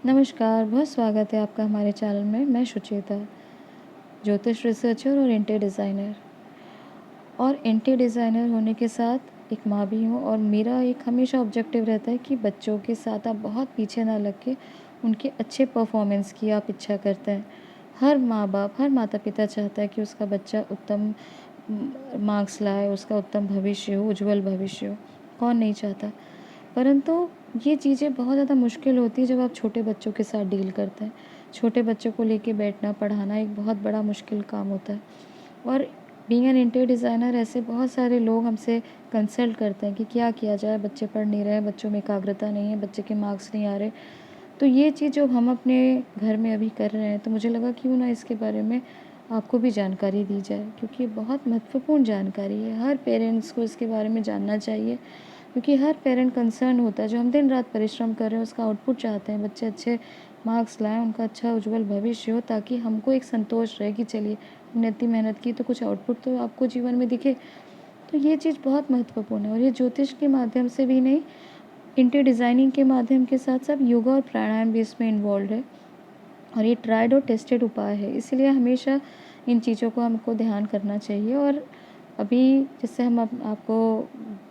नमस्कार, बहुत स्वागत है आपका हमारे चैनल में। मैं सुचेता, ज्योतिष रिसर्चर और इंटीरियर डिज़ाइनर। और इंटीरियर डिज़ाइनर होने के साथ एक माँ भी हूँ, और मेरा एक हमेशा ऑब्जेक्टिव रहता है कि बच्चों के साथ आप बहुत पीछे ना लग के उनके अच्छे परफॉर्मेंस की आप इच्छा करते हैं। हर माँ बाप, हर माता पिता चाहता है कि उसका बच्चा उत्तम मार्क्स लाए, उसका उत्तम भविष्य हो, उज्जवल भविष्य हो। कौन नहीं चाहता। परंतु ये चीज़ें बहुत ज़्यादा मुश्किल होती है जब आप छोटे बच्चों के साथ डील करते हैं। छोटे बच्चों को लेके बैठना, पढ़ाना एक बहुत बड़ा मुश्किल काम होता है। और बीइंग एन इंटीरियर डिज़ाइनर, ऐसे बहुत सारे लोग हमसे कंसल्ट करते हैं कि क्या किया जाए, बच्चे पढ़ नहीं रहे, बच्चों में एकाग्रता नहीं है, बच्चे के मार्क्स नहीं आ रहे। तो ये चीज़ जो हम अपने घर में अभी कर रहे हैं, तो मुझे लगा क्यों ना इसके बारे में आपको भी जानकारी दी जाए, क्योंकि ये बहुत महत्वपूर्ण जानकारी है। हर पेरेंट्स को इसके बारे में जानना चाहिए, क्योंकि हर पेरेंट कंसर्न होता है। जो हम दिन रात परिश्रम कर रहे हैं उसका आउटपुट चाहते हैं, बच्चे अच्छे मार्क्स लाएँ, उनका अच्छा उज्जवल भविष्य हो, ताकि हमको एक संतोष रहे कि चलिए हमने इतनी मेहनत की तो कुछ आउटपुट तो आपको जीवन में दिखे। तो ये चीज़ बहुत महत्वपूर्ण है, और ये ज्योतिष के माध्यम से भी नहीं, इंटीरियर डिज़ाइनिंग के माध्यम के साथ साथ योगा और प्राणायाम भी इसमें इन्वॉल्व है। और ये ट्राइड और टेस्टेड उपाय है, इसलिए हमेशा इन चीज़ों को हमको ध्यान करना चाहिए। और अभी जैसे हम आपको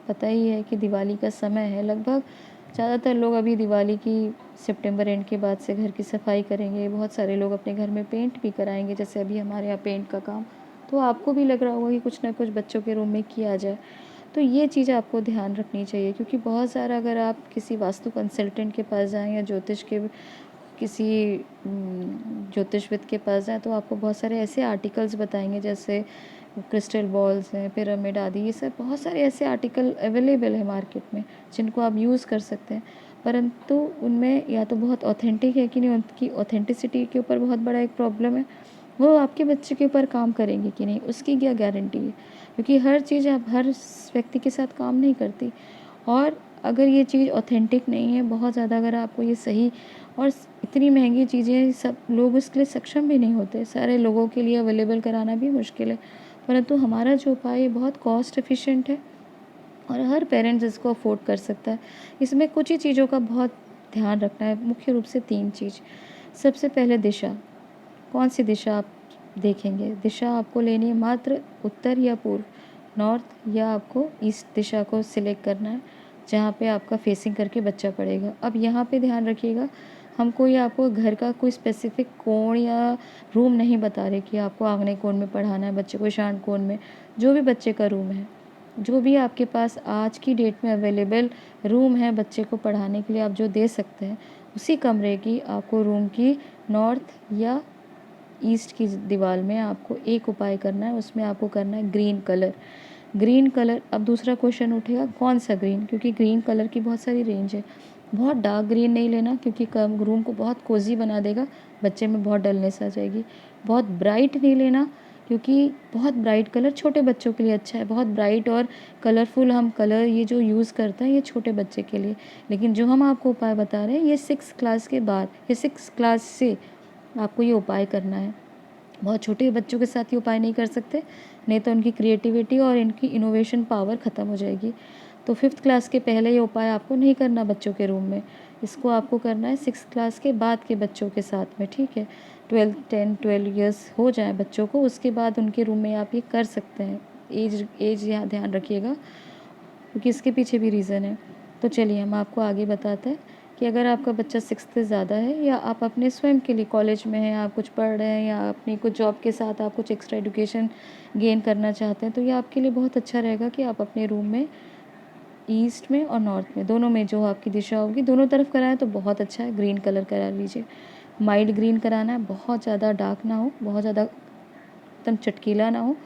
पता ही है कि दिवाली का समय है, लगभग ज़्यादातर लोग अभी दिवाली की सितंबर एंड के बाद से घर की सफाई करेंगे। बहुत सारे लोग अपने घर में पेंट भी कराएंगे, जैसे अभी हमारे यहाँ पेंट का काम। तो आपको भी लग रहा होगा कि कुछ ना कुछ बच्चों के रूम में किया जाए। तो ये चीज़ आपको ध्यान रखनी चाहिए, क्योंकि बहुत सारा, अगर आप किसी वास्तु कंसल्टेंट के पास जाएँ या ज्योतिष के किसी ज्योतिषविद के पास जाएँ, तो आपको बहुत सारे ऐसे आर्टिकल्स बताएंगे, जैसे क्रिस्टल बॉल्स हैं, पिरामिड आदि। ये सब बहुत सारे ऐसे आर्टिकल अवेलेबल है मार्केट में, जिनको आप यूज़ कर सकते हैं। परंतु उनमें या तो बहुत ऑथेंटिक है कि नहीं, उनकी ऑथेंटिसिटी के ऊपर बहुत बड़ा एक प्रॉब्लम है। वो आपके बच्चे के ऊपर काम करेंगे कि नहीं, उसकी क्या गारंटी है, क्योंकि हर चीज़ आप हर व्यक्ति के साथ काम नहीं करती। और अगर ये चीज़ ऑथेंटिक नहीं है, बहुत ज़्यादा, अगर आपको ये सही, और इतनी महंगी चीज़ें सब लोग उसके लिए सक्षम भी नहीं होते, सारे लोगों के लिए अवेलेबल कराना भी मुश्किल है। परंतु हमारा जो उपाय है बहुत कॉस्ट एफिशिएंट है, और हर पेरेंट्स इसको अफोर्ड कर सकता है। इसमें कुछ ही चीज़ों का बहुत ध्यान रखना है, मुख्य रूप से 3 चीज़। सबसे पहले दिशा, कौन सी दिशा आप देखेंगे। दिशा आपको लेनी है मात्र उत्तर या पूर्व, नॉर्थ, या आपको ईस्ट दिशा को सिलेक्ट करना है, जहाँ पे आपका फेसिंग करके बच्चा पढ़ेगा। अब यहाँ पे ध्यान रखिएगा, हम कोई आपको घर का कोई स्पेसिफिक कोण या रूम नहीं बता रहे कि आपको आंगने कोण में पढ़ाना है बच्चे को, ईशान कोण में। जो भी बच्चे का रूम है, जो भी आपके पास आज की डेट में अवेलेबल रूम है बच्चे को पढ़ाने के लिए, आप जो दे सकते हैं, उसी कमरे की आपको रूम की नॉर्थ या ईस्ट की दीवार में आपको एक उपाय करना है। उसमें आपको करना है ग्रीन कलर। ग्रीन कलर, अब दूसरा क्वेश्चन उठेगा कौन सा ग्रीन, क्योंकि ग्रीन कलर की बहुत सारी रेंज है। बहुत डार्क ग्रीन नहीं लेना, क्योंकि कम रूम को बहुत कोजी बना देगा, बच्चे में बहुत डलनेस आ जाएगी। बहुत ब्राइट नहीं लेना, क्योंकि बहुत ब्राइट कलर छोटे बच्चों के लिए अच्छा है। बहुत ब्राइट और कलरफुल हम कलर ये जो यूज़ करते हैं, ये छोटे बच्चे के लिए। लेकिन जो हम आपको उपाय बता रहे हैं, ये 6 क्लास के बाद या 6 क्लास से आपको ये उपाय करना है। बहुत छोटे बच्चों के साथ ये उपाय नहीं कर सकते, नहीं तो उनकी क्रिएटिविटी और इनकी इनोवेशन पावर ख़त्म हो जाएगी। तो 5th क्लास के पहले ये उपाय आपको नहीं करना बच्चों के रूम में। इसको आपको करना है 6th क्लास के बाद के बच्चों के साथ में, ठीक है। 12 ईयर्स हो जाए बच्चों को, उसके बाद उनके रूम में आप ये कर सकते हैं। एज यहाँ ध्यान रखिएगा, क्योंकि इसके पीछे भी रीज़न है। तो चलिए हम आपको आगे बताते हैं कि अगर आपका बच्चा 6th से ज़्यादा है, या आप अपने स्वयं के लिए कॉलेज में हैं, आप कुछ पढ़ रहे हैं, या अपनी कुछ जॉब के साथ आप कुछ एक्स्ट्रा एजुकेशन गेन करना चाहते हैं, तो ये आपके लिए बहुत अच्छा रहेगा कि आप अपने रूम में ईस्ट में और नॉर्थ में, दोनों में जो आपकी दिशा होगी, दोनों तरफ कराएं तो बहुत अच्छा है। ग्रीन कलर करा लीजिए। माइल्ड ग्रीन कराना है, बहुत ज़्यादा डार्क ना हो, बहुत ज़्यादा एकदम चटकीला ना हो।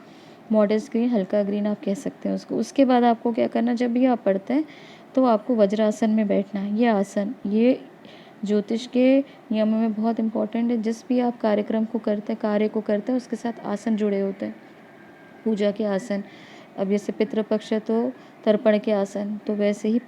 मॉडेस्ट ग्रीन, हल्का ग्रीन आप कह सकते हैं उसको। उसके बाद आपको क्या करना है, जब भी आप पढ़ते हैं तो आपको वज्रासन में बैठना है। ये आसन, ये ज्योतिष के नियमों में बहुत इंपॉर्टेंट है। जिस भी आप कार्यक्रम को करते हैं, कार्य को करते हैं, उसके साथ आसन जुड़े होते हैं। पूजा के आसन, अब जैसे पितृपक्ष है तो तर्पण के आसन, तो वैसे ही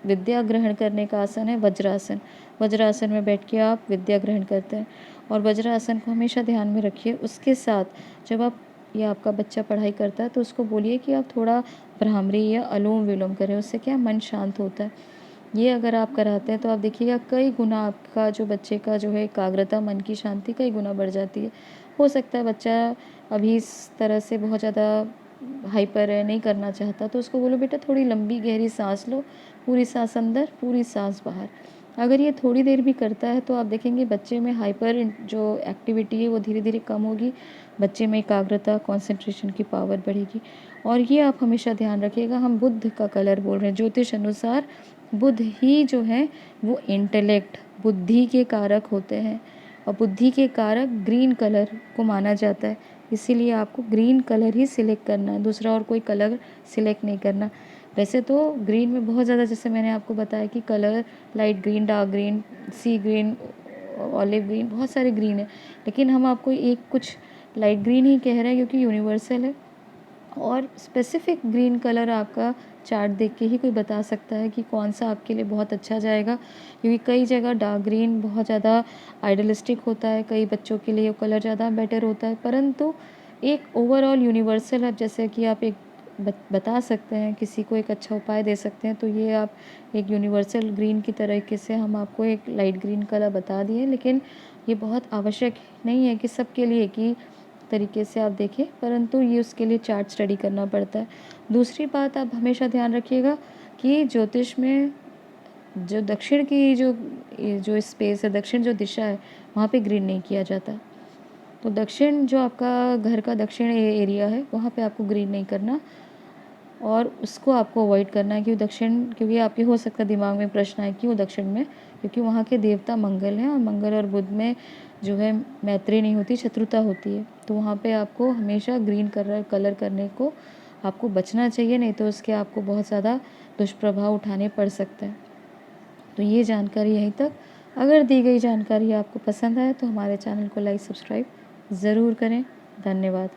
विद्या ग्रहण करने का आसन है वज्रासन। वज्रासन में बैठ के आप विद्या ग्रहण करते हैं, और वज्रासन को हमेशा ध्यान में रखिए। उसके साथ जब आप, या आपका बच्चा पढ़ाई करता है, तो उसको बोलिए कि आप थोड़ा भ्रामरी या अनुलोम विलोम करें, उससे क्या मन शांत होता है। ये अगर आप कराते हैं तो आप देखिएगा कई गुना आपका जो बच्चे का जो है एकाग्रता, मन की शांति कई गुना बढ़ जाती है। हो सकता है बच्चा अभी इस तरह से बहुत ज़्यादा हाइपर है, नहीं करना चाहता, तो उसको बोलो बेटा थोड़ी लंबी गहरी साँस लो, पूरी साँस अंदर, पूरी साँस बाहर। अगर ये थोड़ी देर भी करता है तो आप देखेंगे बच्चे में जो एक्टिविटी है वो धीरे-धीरे कम होगी, बच्चे में एकाग्रता, कंसंट्रेशन की पावर बढ़ेगी। और ये आप हमेशा ध्यान रखिएगा, हम बुध का कलर बोल रहे हैं, ज्योतिष अनुसार बुध ही जो है वो इंटेलेक्ट, बुद्धि के कारक होते हैं और बुद्धि के कारक ग्रीन कलर को माना जाता है। इसीलिए आपको ग्रीन कलर ही सिलेक्ट करना है, दूसरा और कोई कलर सिलेक्ट नहीं करना। वैसे तो ग्रीन में बहुत ज़्यादा, जैसे मैंने आपको बताया कि colour light green, dark green, sea green, olive green, बहुत सारे ग्रीन है, लेकिन हम आपको एक कुछ लाइट ग्रीन ही कह रहे हैं क्योंकि यूनिवर्सल है। और स्पेसिफिक ग्रीन कलर आपका चार्ट देख के ही कोई बता सकता है कि कौन सा आपके लिए बहुत अच्छा जाएगा, क्योंकि कई जगह डार्क ग्रीन बहुत ज़्यादा आइडलिस्टिक होता है, कई बच्चों के लिए वो कलर ज़्यादा बेटर होता है, परंतु एक ओवरऑल यूनिवर्सल है, जैसे कि आप एक बता सकते हैं, किसी को एक अच्छा उपाय दे सकते हैं, तो ये आप एक यूनिवर्सल ग्रीन की तरीके से हम आपको एक लाइट ग्रीन कलर बता दिए, लेकिन ये बहुत आवश्यक नहीं है कि सबके लिए एक ही तरीके से आप देखें, परंतु ये उसके लिए चार्ट स्टडी करना पड़ता है। दूसरी बात आप हमेशा ध्यान रखिएगा कि ज्योतिष में जो दक्षिण की जो स्पेस है, दक्षिण जो दिशा है, वहाँ पे ग्रीन नहीं किया जाता। तो दक्षिण जो आपका घर का दक्षिण एरिया है, वहाँ पे आपको ग्रीन नहीं करना और उसको आपको अवॉइड करना है, क्योंकि आपके हो सकता है दिमाग में प्रश्न आए क्यों दक्षिण में, क्योंकि वहाँ के देवता मंगल हैं और मंगल और बुध में जो है मैत्री नहीं होती, शत्रुता होती है। तो वहाँ पे आपको हमेशा ग्रीन कलर करने को आपको बचना चाहिए, नहीं तो उसके आपको बहुत ज़्यादा दुष्प्रभाव उठाने पड़ सकते हैं। तो ये जानकारी यहीं तक। अगर दी गई जानकारी आपको पसंद आए तो हमारे चैनल को लाइक सब्सक्राइब ज़रूर करें। धन्यवाद।